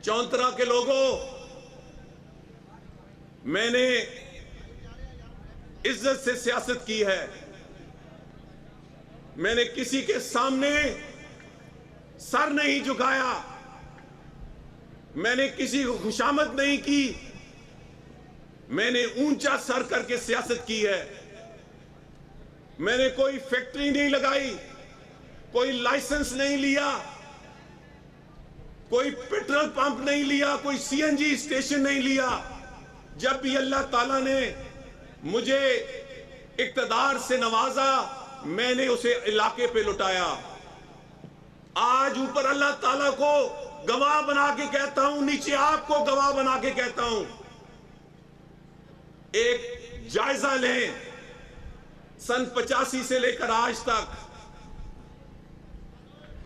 चौंतरा के लोगों, मैंने इज्जत से सियासत की है। मैंने किसी के सामने सर नहीं झुकाया, मैंने किसी को खुशामद नहीं की, मैंने ऊंचा सर करके सियासत की है। मैंने कोई फैक्ट्री नहीं लगाई, कोई लाइसेंस नहीं लिया, कोई पेट्रोल पंप नहीं लिया, कोई सीएनजी स्टेशन नहीं लिया। जब भी अल्लाह ताला ने मुझे इक्तदार से नवाजा, मैंने उसे इलाके पे लुटाया। आज ऊपर अल्लाह ताला को गवाह बना के कहता हूं, नीचे आपको गवाह बना के कहता हूं, एक जायजा लें। सन 85 से लेकर आज तक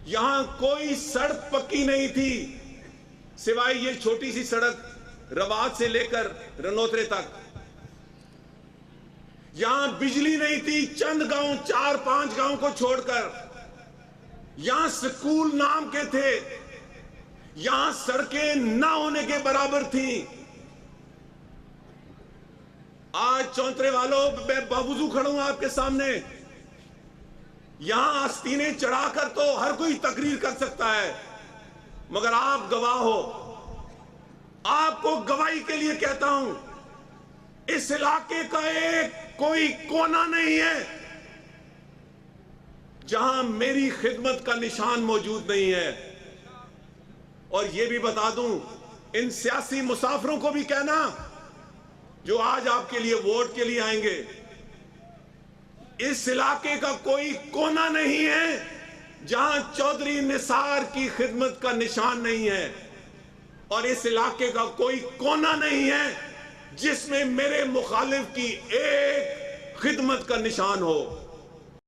यहां कोई सड़क पक्की नहीं थी, सिवाय ये छोटी सी सड़क रवात से लेकर रनोत्रे तक। यहां बिजली नहीं थी, चंद गांव, 4-5 गांव को छोड़कर। यहां स्कूल नाम के थे, यहां सड़कें ना होने के बराबर थी। आज चौंतरे वालों, मैं बावजूद खड़ा हूं आपके सामने। यहां आस्तीनें चढ़ाकर तो हर कोई तकरीर कर सकता है, मगर आप गवाह हो। आपको गवाही के लिए कहता हूं, इस इलाके का एक कोई कोना नहीं है जहां मेरी खिदमत का निशान मौजूद नहीं है। और यह भी बता दूं, इन सियासी मुसाफिरों को भी कहना जो आज आपके लिए वोट के लिए आएंगे, इस इलाके का कोई कोना नहीं है जहां चौधरी निसार की खिदमत का निशान नहीं है, और इस इलाके का कोई कोना नहीं है जिसमें मेरे मुखालिफ की एक खिदमत का निशान हो।